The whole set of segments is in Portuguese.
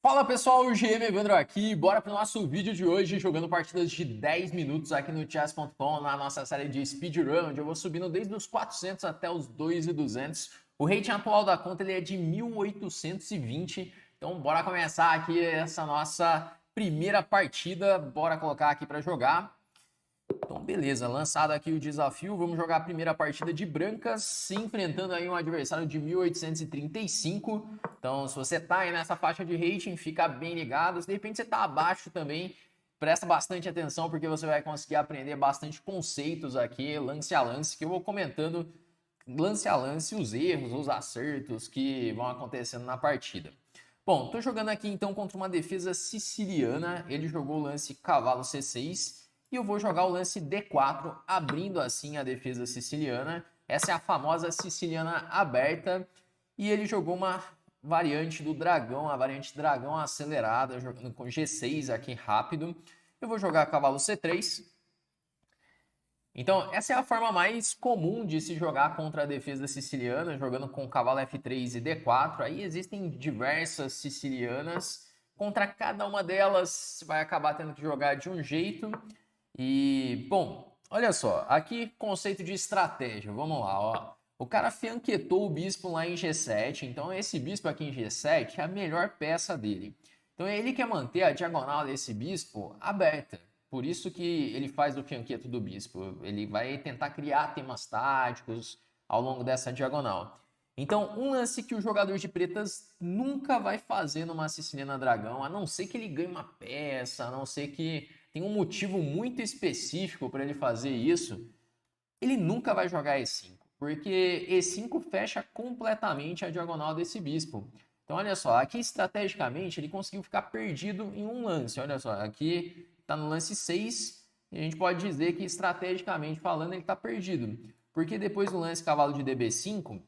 Fala pessoal, o GM Evandro aqui, bora pro nosso vídeo de hoje jogando partidas de 10 minutos aqui no chess.com na nossa série de speedrun, onde eu vou subindo desde os 400 até os 2.200. O rating atual da conta ele é de 1820, então bora começar aqui essa nossa primeira partida, bora colocar aqui para jogar. Então, beleza, lançado aqui o desafio, vamos jogar a primeira partida de brancas, se enfrentando aí um adversário de 1835. Então, se você tá aí nessa faixa de rating, fica bem ligado. Se de repente você tá abaixo também, presta bastante atenção, porque você vai conseguir aprender bastante conceitos aqui, lance a lance, que eu vou comentando lance a lance os erros, os acertos que vão acontecendo na partida. Bom, tô jogando aqui então contra uma defesa siciliana, ele jogou o lance cavalo C6, e eu vou jogar o lance D4, abrindo assim a defesa siciliana. Essa é a famosa siciliana aberta. E ele jogou uma variante do dragão, a variante dragão acelerada, jogando com G6 aqui rápido. Eu vou jogar cavalo C3. Então, essa é a forma mais comum de se jogar contra a defesa siciliana, jogando com cavalo F3 e D4. Aí existem diversas sicilianas. Contra cada uma delas, você vai acabar tendo que jogar de um jeito. E, bom, olha só, aqui conceito de estratégia, vamos lá, ó. O cara fianquetou o bispo lá em G7, então esse bispo aqui em G7 é a melhor peça dele. Então ele quer manter a diagonal desse bispo aberta, por isso que ele faz o fianqueto do bispo. Ele vai tentar criar temas táticos ao longo dessa diagonal. Então, um lance que o jogador de pretas nunca vai fazer numa Siciliana Dragão, a não ser que ele ganhe uma peça, a não ser que tem um motivo muito específico para ele fazer isso, ele nunca vai jogar E5, porque E5 fecha completamente a diagonal desse bispo. Então, olha só, aqui estrategicamente ele conseguiu ficar perdido em um lance. Olha só, aqui está no lance 6, e a gente pode dizer que estrategicamente falando ele está perdido, porque depois do lance cavalo de DB5,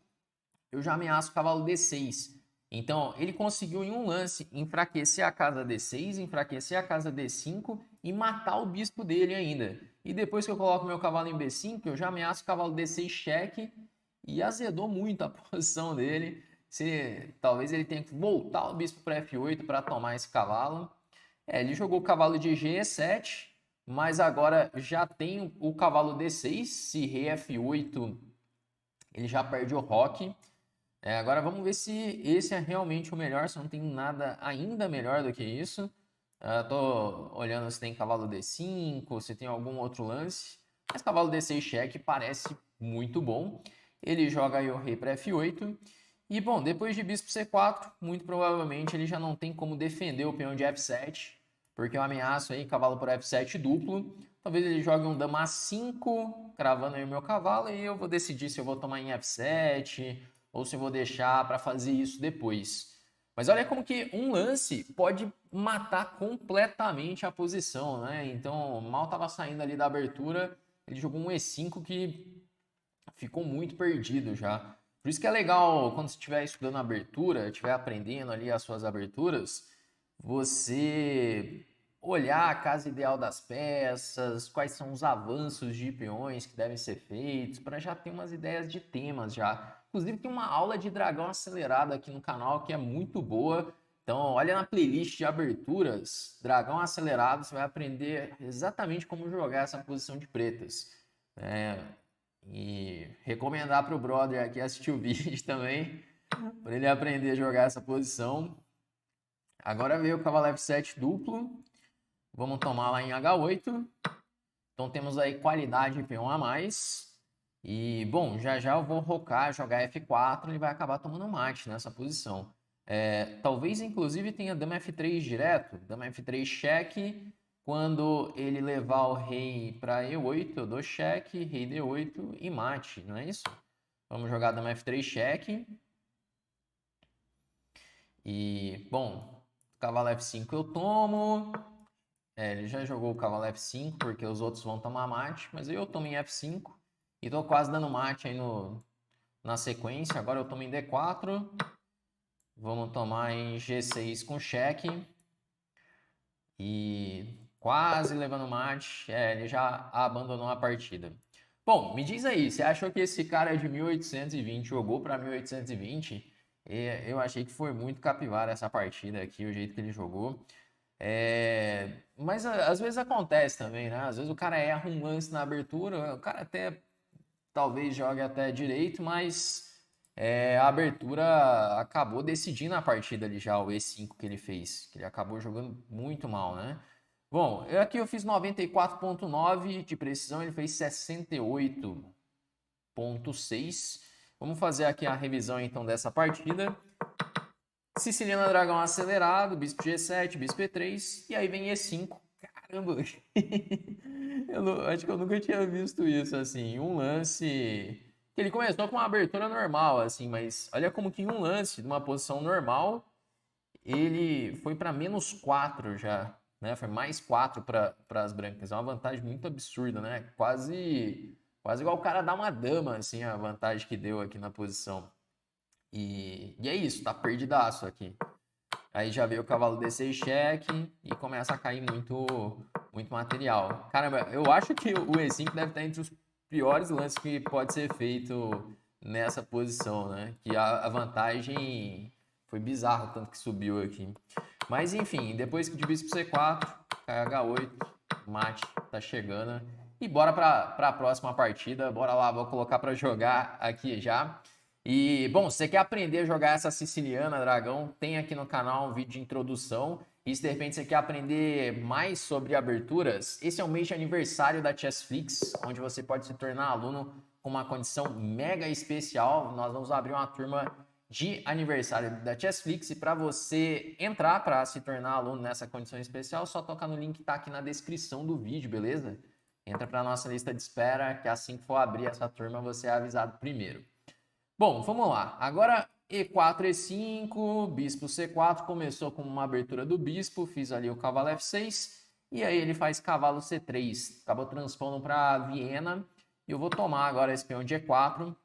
eu já ameaço o cavalo D6. Então, ele conseguiu em um lance enfraquecer a casa D6, enfraquecer a casa D5 e matar o bispo dele ainda. E depois que eu coloco meu cavalo em B5, eu já ameaço o cavalo D6 cheque e azedou muito a posição dele. Talvez ele tenha que voltar o bispo para F8 para tomar esse cavalo. Ele jogou o cavalo de G7, mas agora já tem o cavalo D6. Se rei F8, ele já perde o roque. Agora vamos ver se esse é realmente o melhor, se não tem nada ainda melhor do que isso. Tô olhando se tem cavalo D5, se tem algum outro lance. Mas cavalo D6 cheque parece muito bom. Ele joga aí o rei para F8. E bom, depois de bispo C4, muito provavelmente ele já não tem como defender o peão de F7, porque eu ameaço aí cavalo por F7 duplo. Talvez ele jogue um dama A5, cravando aí o meu cavalo, e eu vou decidir se eu vou tomar em F7 ou se eu vou deixar para fazer isso depois. Mas olha como que um lance pode matar completamente a posição, né? Então, mal estava saindo ali da abertura, ele jogou um E5 que ficou muito perdido já. Por isso que é legal quando você estiver estudando abertura, estiver aprendendo ali as suas aberturas, você olhar a casa ideal das peças, quais são os avanços de peões que devem ser feitos, para já ter umas ideias de temas já. Inclusive tem uma aula de dragão acelerada aqui no canal que é muito boa. Então, olha na playlist de aberturas, dragão acelerado, você vai aprender exatamente como jogar essa posição de pretas. E recomendar para o brother aqui assistir o vídeo também, para ele aprender a jogar essa posição. Agora veio o cavalo F7 duplo. Vamos tomar lá em H8. Então temos aí qualidade peão a mais. E, bom, já já eu vou rocar, jogar F4, ele vai acabar tomando mate nessa posição. Talvez, inclusive, tenha dama F3 direto, dama F3 cheque. Quando ele levar o rei para E8, eu dou cheque, rei D8 e mate, não é isso? Vamos jogar dama F3 cheque. E, bom, cavalo F5 eu tomo. Ele já jogou o cavalo F5, porque os outros vão tomar mate, mas eu tomo em F5 e tô quase dando mate aí na sequência. Agora eu tomo em D4, vamos tomar em G6 com cheque e quase levando mate. Ele já abandonou a partida. Bom, me diz aí, você achou que esse cara de 1820 jogou para 1820? Eu achei que foi muito capivara essa partida aqui, o jeito que ele jogou. Mas às vezes acontece também, né? Às vezes o cara erra um lance na abertura, o cara até talvez jogue até direito, mas a abertura acabou decidindo a partida ali já, o E5 que ele fez, que ele acabou jogando muito mal, né? Bom, aqui eu fiz 94,9 de precisão, ele fez 68,6. Vamos fazer aqui a revisão então dessa partida. Siciliana Dragão acelerado, Bispo G7, Bispo E3, e aí vem E5. Caramba, acho que eu nunca tinha visto isso assim. Um lance que ele começou com uma abertura normal, assim, mas olha como que em um lance, de uma posição normal, ele foi para -4 já, né? Foi mais 4 para as brancas. É uma vantagem muito absurda, né? Quase igual o cara dá uma dama, assim, a vantagem que deu aqui na posição. E é isso, tá perdidaço aqui. Aí já veio o cavalo D6 cheque e começa a cair muito material. Caramba, eu acho que o E5 deve estar entre os piores lances que pode ser feito nessa posição, né? Que a vantagem foi bizarro, tanto que subiu aqui. Mas enfim, depois que de bispo C4, cai H8, mate, tá chegando. E bora para a próxima partida. Bora lá, vou colocar para jogar aqui já. E, bom, se você quer aprender a jogar essa siciliana, dragão, tem aqui no canal um vídeo de introdução. E se de repente você quer aprender mais sobre aberturas, esse é o mês de aniversário da Chessflix, onde você pode se tornar aluno com uma condição mega especial. Nós vamos abrir uma turma de aniversário da Chessflix, e para você entrar para se tornar aluno nessa condição especial, só tocar no link que está aqui na descrição do vídeo, beleza? Entra para a nossa lista de espera, que assim que for abrir essa turma, você é avisado primeiro. Bom, vamos lá. Agora E4, E5, bispo C4, começou com uma abertura do bispo, fiz ali o cavalo F6, e aí ele faz cavalo C3, acabou transpondo para Viena, e eu vou tomar agora esse peão de E4,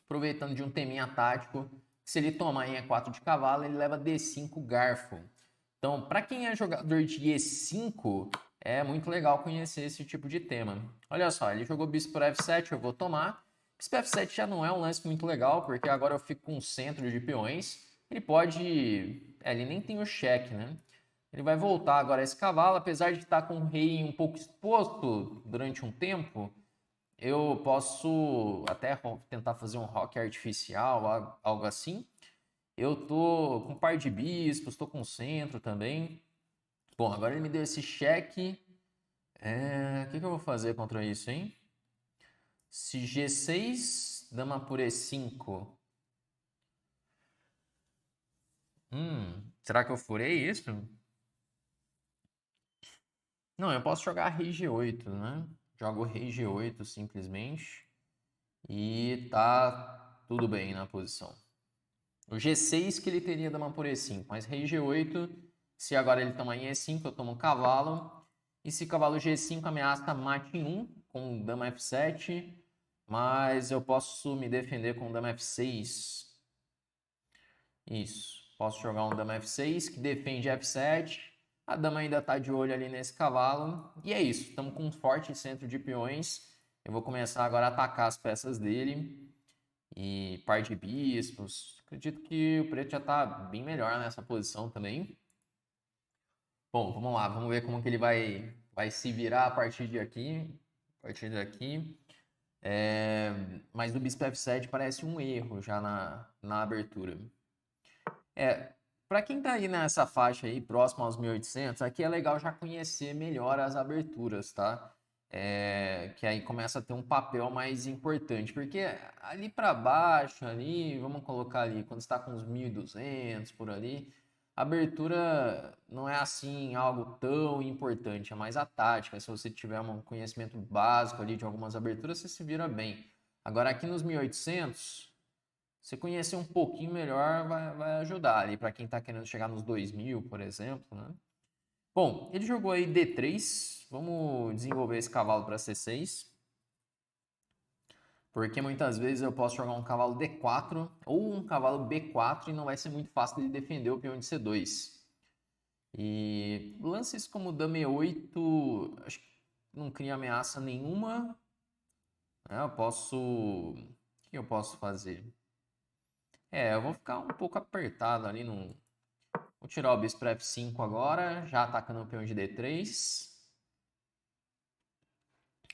aproveitando de um teminha tático. Se ele tomar em E4 de cavalo, ele leva D5 garfo. Então, para quem é jogador de E5, é muito legal conhecer esse tipo de tema. Olha só, ele jogou bispo por F7, eu vou tomar. Bispo F7 já não é um lance muito legal, porque agora eu fico com um centro de peões. Ele pode... ele nem tem o cheque, né? Ele vai voltar agora esse cavalo, apesar de estar com o rei um pouco exposto durante um tempo, eu posso até tentar fazer um rock artificial, algo assim. Eu tô com um par de bispos, tô com centro também. Bom, agora ele me deu esse cheque. O que eu vou fazer contra isso, hein? Se G6, dama por E5. Será que eu furei isso? Não, eu posso jogar rei G8, né? Jogo rei G8 simplesmente. E tá tudo bem na posição. O G6 que ele teria dama por E5, mas rei G8, se agora ele toma em E5, eu tomo um cavalo. E se cavalo G5 ameaça mate em 1 com dama F7, mas eu posso me defender com dama F6. Isso, posso jogar um dama F6 que defende F7. A dama ainda está de olho ali nesse cavalo. E é isso, estamos com um forte centro de peões. Eu vou começar agora a atacar as peças dele. E par de bispos. Acredito que o preto já está bem melhor nessa posição também. Bom, vamos lá, vamos ver como que ele vai se virar a partir de aqui. A partir daqui. Mas o bispo F7 parece um erro já na abertura. Para quem tá aí nessa faixa aí, próximo aos 1800, aqui é legal já conhecer melhor as aberturas, tá? Que aí começa a ter um papel mais importante, porque ali para baixo, ali, vamos colocar ali, quando está com uns 1200 por ali, a abertura não é assim algo tão importante, é mais a tática. Se você tiver um conhecimento básico ali de algumas aberturas, você se vira bem. Agora aqui nos 1800, você conhecer um pouquinho melhor vai ajudar ali para quem está querendo chegar nos 2000, por exemplo, né? Bom, ele jogou aí D3. Vamos desenvolver esse cavalo para C6. Porque muitas vezes eu posso jogar um cavalo D4 ou um cavalo B4 e não vai ser muito fácil de defender o peão de C2. E lances como dama E8, acho que não cria ameaça nenhuma. Eu posso... O que eu posso fazer? Eu vou ficar um pouco apertado ali no... Vou tirar o bispo para F5 agora, já atacando o peão de D3.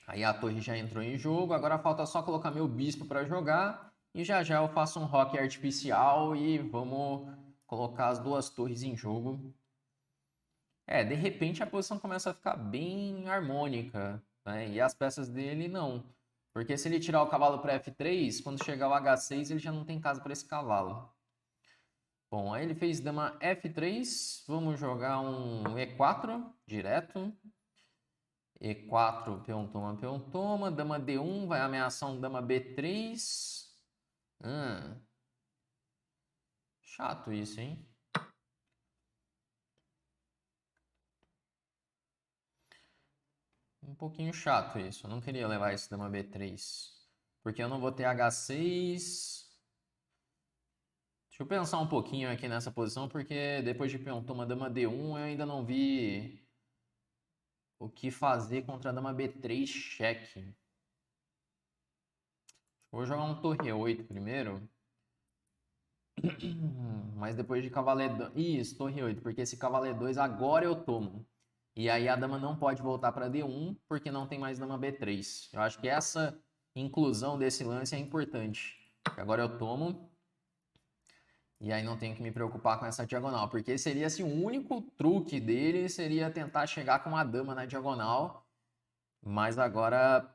Aí a torre já entrou em jogo, agora falta só colocar meu bispo para jogar. E já já eu faço um roque artificial e vamos colocar as duas torres em jogo. De repente a posição começa a ficar bem harmônica, né? E as peças dele não. Porque se ele tirar o cavalo para F3, quando chegar o H6 ele já não tem casa para esse cavalo. Bom, aí ele fez dama F3, vamos jogar um E4 direto. E4, peão toma, dama D1, vai ameaçar um dama B3. Chato isso, hein? Um pouquinho chato isso, eu não queria levar esse dama B3. Porque eu não vou ter H6. Deixa eu pensar um pouquinho aqui nessa posição, porque depois de peão toma dama D1, eu ainda não vi o que fazer contra a dama B3 cheque. Vou jogar um torre E8 primeiro. Mas depois de cavalo E2... Isso, torre 8, porque esse cavalo E2 agora eu tomo. E aí a dama não pode voltar para D1, porque não tem mais dama B3. Eu acho que essa inclusão desse lance é importante. Agora eu tomo. E aí não tenho que me preocupar com essa diagonal. Porque seria assim, o único truque dele seria tentar chegar com uma dama na diagonal. Mas agora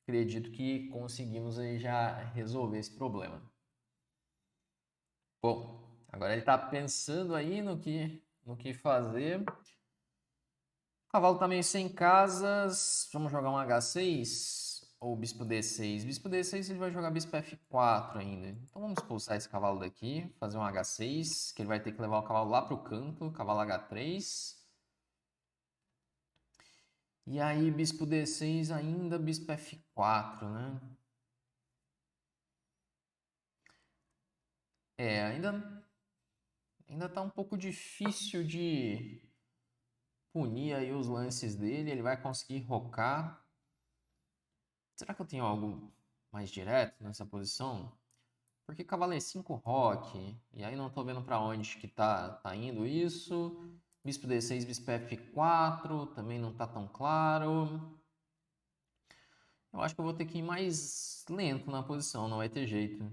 acredito que conseguimos aí já resolver esse problema. Bom, agora ele está pensando aí no que fazer. O cavalo está meio sem casas. Vamos jogar um H6 ou bispo D6? Bispo D6 ele vai jogar bispo F4 ainda. Então vamos expulsar esse cavalo daqui, fazer um H6, que ele vai ter que levar o cavalo lá para o canto, cavalo H3. E aí bispo D6 ainda, bispo F4, né? Ainda tá um pouco difícil de punir aí os lances dele. Ele vai conseguir rocar. Será que eu tenho algo mais direto nessa posição? Porque cavalo E5 roque. E aí não tô vendo para onde que tá indo isso. Bispo D6, bispo F4. Também não tá tão claro. Eu acho que eu vou ter que ir mais lento na posição. Não vai ter jeito.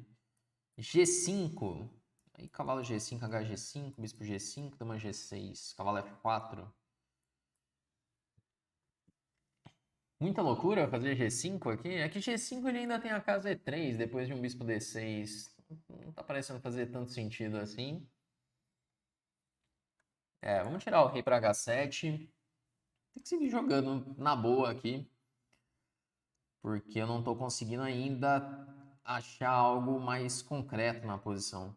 G5. Aí cavalo G5, HG5, bispo G5, dama G6, cavalo F4. Muita loucura fazer G5 aqui. É que G5 ele ainda tem a casa E3 depois de um bispo D6. Não tá parecendo fazer tanto sentido assim. Vamos tirar o rei para H7. Tem que seguir jogando na boa aqui. Porque eu não tô conseguindo ainda achar algo mais concreto na posição.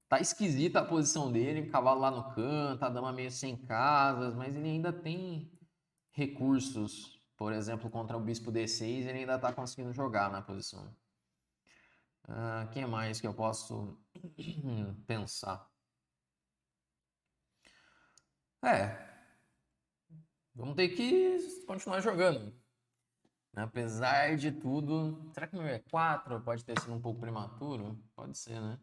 Tá esquisita a posição dele, cavalo lá no canto, a dama meio sem casas, mas ele ainda tem recursos. Por exemplo, contra o bispo D6, ele ainda está conseguindo jogar na posição. Quem mais que eu posso pensar? Vamos ter que continuar jogando. Apesar de tudo, será que meu E4 pode ter sido um pouco prematuro? Pode ser, né?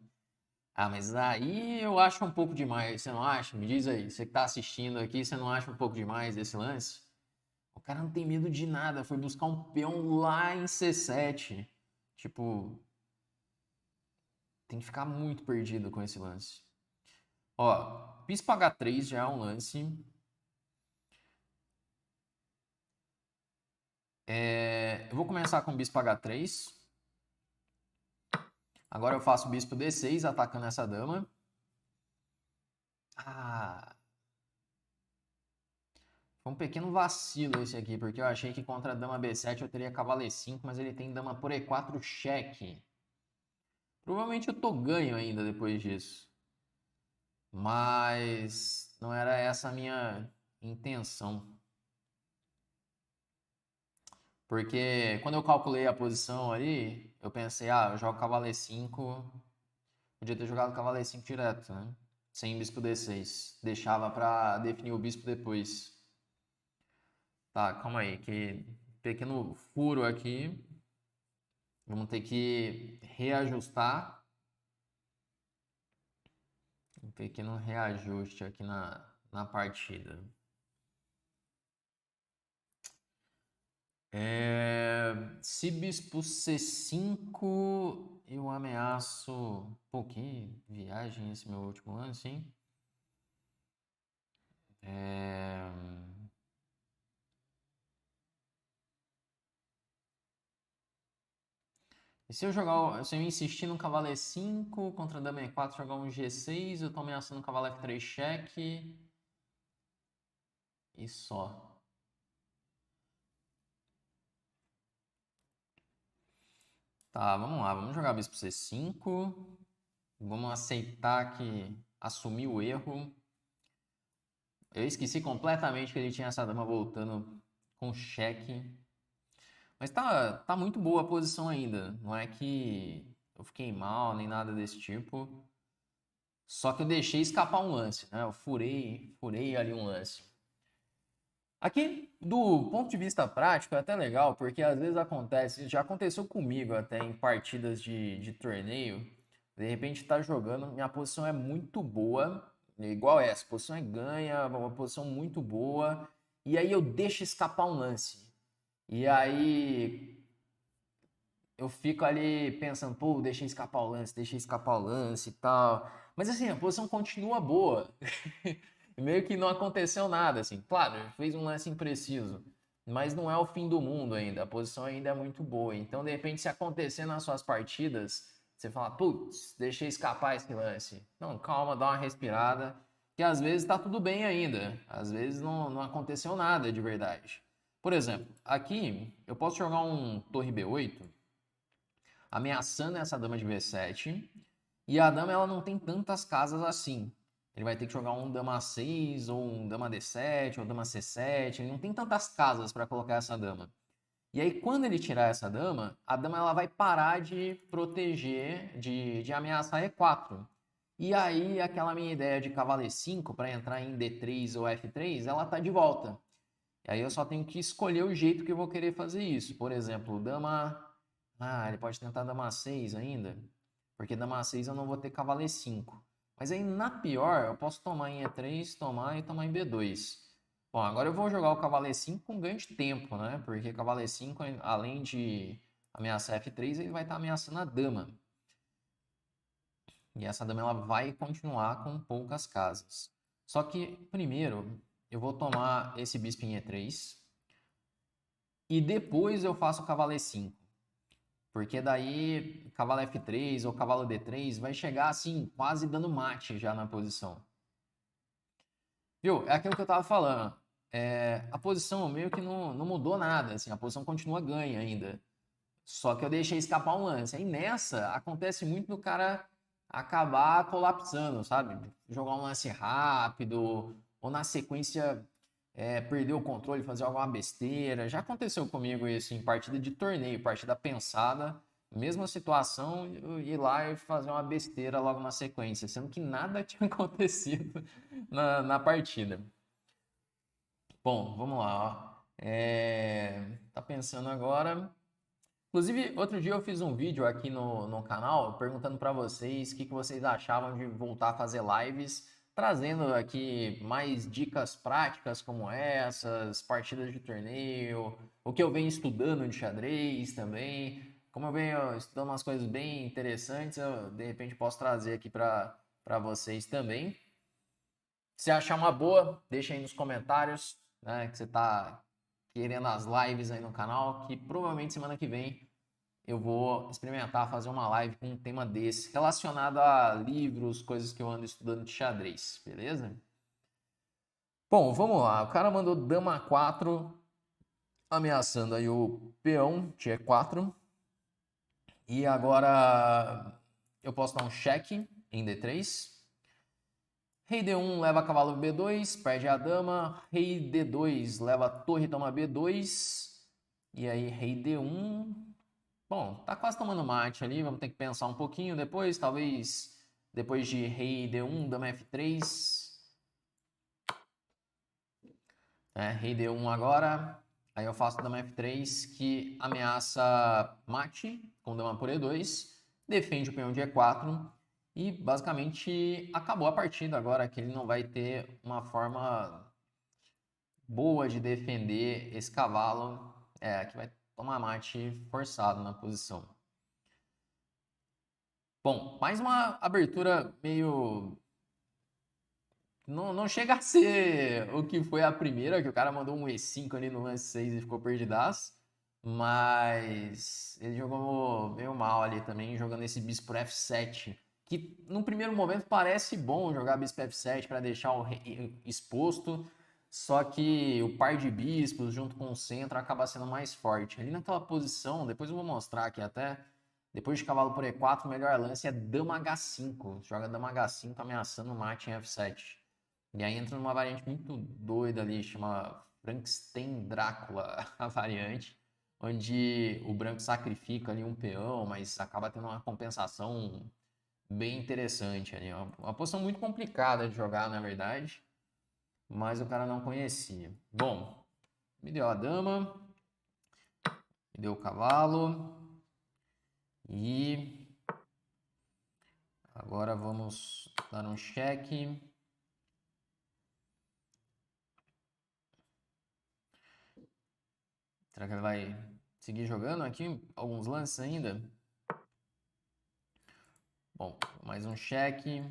Mas aí eu acho um pouco demais, você não acha? Me diz aí, você que tá assistindo aqui, você não acha um pouco demais esse lance? O cara não tem medo de nada, foi buscar um peão lá em C7. Tipo, tem que ficar muito perdido com esse lance. Ó, bispo H3 já é um lance. Eu vou começar com bispo H3. Agora eu faço bispo D6, atacando essa dama. Foi um pequeno vacilo esse aqui, porque eu achei que contra a dama B7 eu teria cavalo E5, mas ele tem dama por E4 cheque. Provavelmente eu tô ganho ainda depois disso. Mas não era essa a minha intenção. Porque quando eu calculei a posição ali, eu pensei, eu jogo cavalo E5. Podia ter jogado cavalo E5 direto, né? Sem bispo D6. Deixava pra definir o bispo depois. Tá, calma aí, que pequeno furo aqui. Vamos ter que reajustar. Um pequeno reajuste aqui na partida. Se bispo C5, eu ameaço... Pô, que viagem esse meu último lance, hein? E se eu insistir no cavalo E5 contra dama E4, jogar um G6, eu tô ameaçando o cavalo F3 cheque. E só. Tá, vamos lá. Vamos jogar bispo C5. Vamos aceitar que assumir o erro. Eu esqueci completamente que ele tinha essa dama voltando com cheque. Mas tá muito boa a posição ainda. Não é que eu fiquei mal, nem nada desse tipo. Só que eu deixei escapar um lance, né? Eu furei ali um lance. Aqui, do ponto de vista prático, é até legal, porque às vezes acontece, já aconteceu comigo até em partidas de torneio, de repente tá jogando, minha posição é muito boa, igual essa, a posição é ganha, uma posição muito boa, e aí eu deixo escapar um lance. E aí eu fico ali pensando, pô, deixei escapar o lance e tal. Mas assim, a posição continua boa. Meio que não aconteceu nada, assim. Claro, fez um lance impreciso, mas não é o fim do mundo ainda. A posição ainda é muito boa. Então, de repente, se acontecer nas suas partidas, você fala, putz, deixei escapar esse lance. Não, calma, dá uma respirada, que às vezes tá tudo bem ainda. Às vezes não aconteceu nada de verdade. Por exemplo, aqui eu posso jogar um torre B8 ameaçando essa dama de B7. E a dama ela não tem tantas casas assim. Ele vai ter que jogar um dama A6, ou um dama D7, ou dama C7. Ele não tem tantas casas para colocar essa dama. E aí, quando ele tirar essa dama, a dama ela vai parar de proteger, de ameaçar E4. E aí, aquela minha ideia de cavalo E5 para entrar em D3 ou F3, ela tá de volta. E aí eu só tenho que escolher o jeito que eu vou querer fazer isso. Por exemplo, dama... Ah, ele pode tentar dama 6 ainda, porque dama 6 eu não vou ter cavalo E5. Mas aí, na pior, eu posso tomar em E3, tomar e tomar em B2. Bom, agora eu vou jogar o cavalo E5 com ganho de tempo, né? Porque cavalo E5, além de ameaçar F3, ele vai estar ameaçando a dama. E essa dama ela vai continuar com poucas casas. Só que, primeiro, eu vou tomar esse bispo em E3. E depois eu faço o cavalo E5. Porque daí cavalo F3 ou cavalo D3 vai chegar assim, quase dando mate já na posição. Viu? É aquilo que eu tava falando. A posição meio que não mudou nada, assim, a posição continua ganha ainda. Só que eu deixei escapar um lance. Aí nessa, acontece muito do cara acabar colapsando, sabe? Jogar um lance rápido, ou na sequência perder o controle, fazer alguma besteira. Já aconteceu comigo isso em partida de torneio, partida pensada, mesma situação, eu ir lá e fazer uma besteira logo na sequência, sendo que nada tinha acontecido na partida. Bom, vamos lá, ó. Tá pensando agora. Inclusive, outro dia eu fiz um vídeo aqui no canal perguntando para vocês o que vocês achavam de voltar a fazer lives, trazendo aqui mais dicas práticas como essas, partidas de torneio, o que eu venho estudando de xadrez também. Como eu venho estudando umas coisas bem interessantes, eu de repente posso trazer aqui para vocês também. Se achar uma boa, deixa aí nos comentários, né, que você está querendo as lives aí no canal, que provavelmente semana que vem eu vou experimentar fazer uma live com um tema desse, relacionado a livros, coisas que eu ando estudando de xadrez, beleza? Bom, vamos lá. O cara mandou dama 4, ameaçando aí o peão de E4. E agora eu posso dar um cheque em D3. Rei D1 leva cavalo B2, perde a dama. Rei D2 leva torre, toma B2. E aí rei D1... Bom, tá quase tomando mate ali, vamos ter que pensar um pouquinho depois, talvez depois de rei D1, dama F3. Rei D1 agora, aí eu faço dama F3 que ameaça mate com dama por E2, defende o peão de E4 E basicamente acabou a partida agora, que ele não vai ter uma forma boa de defender esse cavalo, que vai tomar mate forçado na posição. Bom, mais uma abertura meio... Não chega a ser o que foi a primeira, que o cara mandou um E5 ali no lance 6 e ficou perdidaço. Mas ele jogou meio mal ali também, jogando esse bispo F7. Que no primeiro momento parece bom jogar bispo F7 para deixar o rei exposto. Só que o par de bispos junto com o centro acaba sendo mais forte. Ali naquela posição, depois eu vou mostrar aqui até. Depois de cavalo por E4, o melhor lance é dama H5. Joga dama H5 ameaçando o mate em F7. E aí entra numa variante muito doida ali, chama Frankenstein Drácula, a variante, onde o branco sacrifica ali um peão, mas acaba tendo uma compensação bem interessante ali. Uma posição muito complicada de jogar, na verdade, mas o cara não conhecia. Bom, me deu a dama, me deu o cavalo, e agora vamos dar um cheque. Será que ele vai seguir jogando aqui alguns lances ainda? Bom, mais um cheque.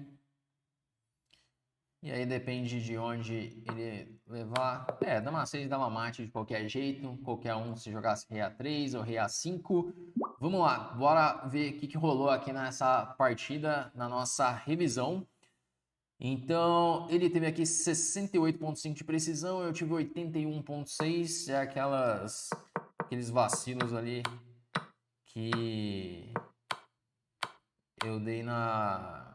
E aí depende de onde ele levar. Dama 6, dama mate de qualquer jeito. Qualquer um se jogasse rei A3 ou rei A5. Vamos lá, bora ver o que rolou aqui nessa partida, na nossa revisão. Então, ele teve aqui 68,5 de precisão, eu tive 81,6. É aqueles vacilos ali que eu dei na...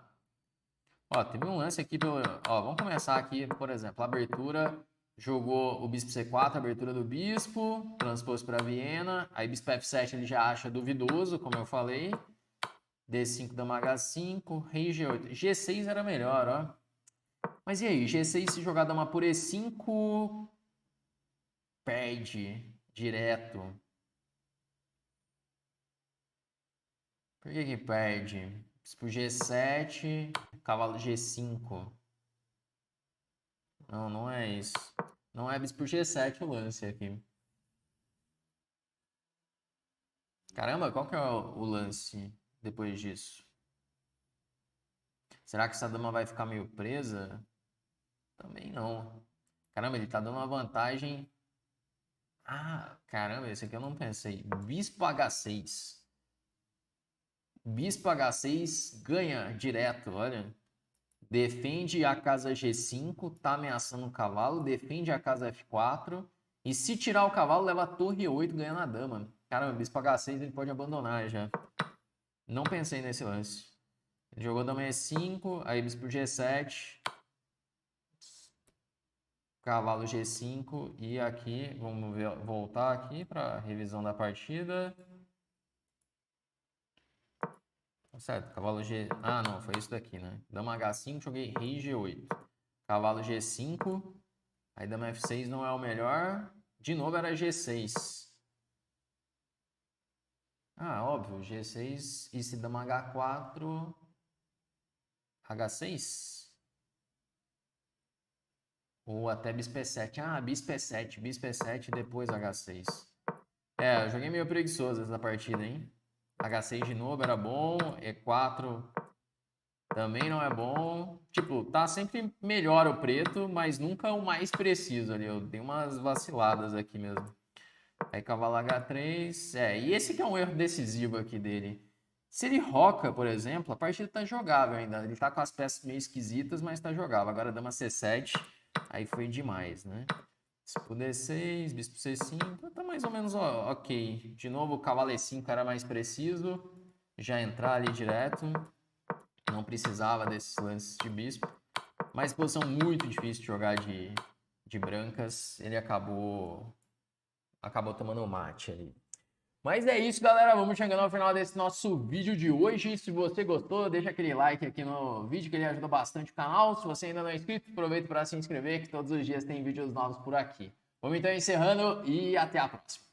Ó, teve um lance aqui pelo... Ó, vamos começar aqui, por exemplo, a abertura, jogou o bispo C4, abertura do bispo, transpôs para Viena, aí bispo F7 ele já acha duvidoso, como eu falei. D5, dama H5, rei G8. G6 era melhor, ó. Mas e aí, G6 se jogar dama por E5, perde direto. Por que perde? Bispo G7, cavalo G5. Não, não é isso. Não é bispo G7 o lance aqui. Caramba, qual que é o lance depois disso? Será que essa dama vai ficar meio presa? Também não. Caramba, ele tá dando uma vantagem. Ah, caramba, esse aqui eu não pensei. Bispo H6. Bispo H6 ganha direto, olha. Defende a casa G5, tá ameaçando o cavalo. Defende a casa F4. E se tirar o cavalo, leva a torre 8 ganhando a dama. Caramba, bispo H6 ele pode abandonar já. Não pensei nesse lance. Ele jogou dama E5, aí bispo G7. Cavalo G5 e aqui, vamos voltar aqui para revisão da partida. Certo, cavalo G... Ah, não, foi isso daqui, né? Dama H5, joguei rei G8. Cavalo G5, aí dama F6 não é o melhor. De novo era G6. Ah, óbvio, G6 e se dama H4... H6? Ou até bispo E7. Ah, bispo E7, bispo E7 e depois H6. Eu joguei meio preguiçoso essa partida, hein? H6 de novo era bom, E4 também não é bom. Tipo, tá sempre melhor o preto, mas nunca o mais preciso ali. Eu dei umas vaciladas aqui mesmo. Aí cavalo H3. E esse que é um erro decisivo aqui dele. Se ele roca, por exemplo, a partida tá jogável ainda. Ele tá com as peças meio esquisitas, mas tá jogável. Agora dama C7, aí foi demais, né? Bispo D6, bispo C5, tá mais ou menos ok. De novo, o cavalo E5 era mais preciso. Já entrar ali direto. Não precisava desses lances de bispo. Mas posição muito difícil de jogar de brancas. Ele acabou tomando mate ali. Mas é isso, galera. Vamos chegando ao final desse nosso vídeo de hoje. Se você gostou, deixa aquele like aqui no vídeo, que ele ajuda bastante o canal. Se você ainda não é inscrito, aproveita para se inscrever, que todos os dias tem vídeos novos por aqui. Vamos então encerrando e até a próxima.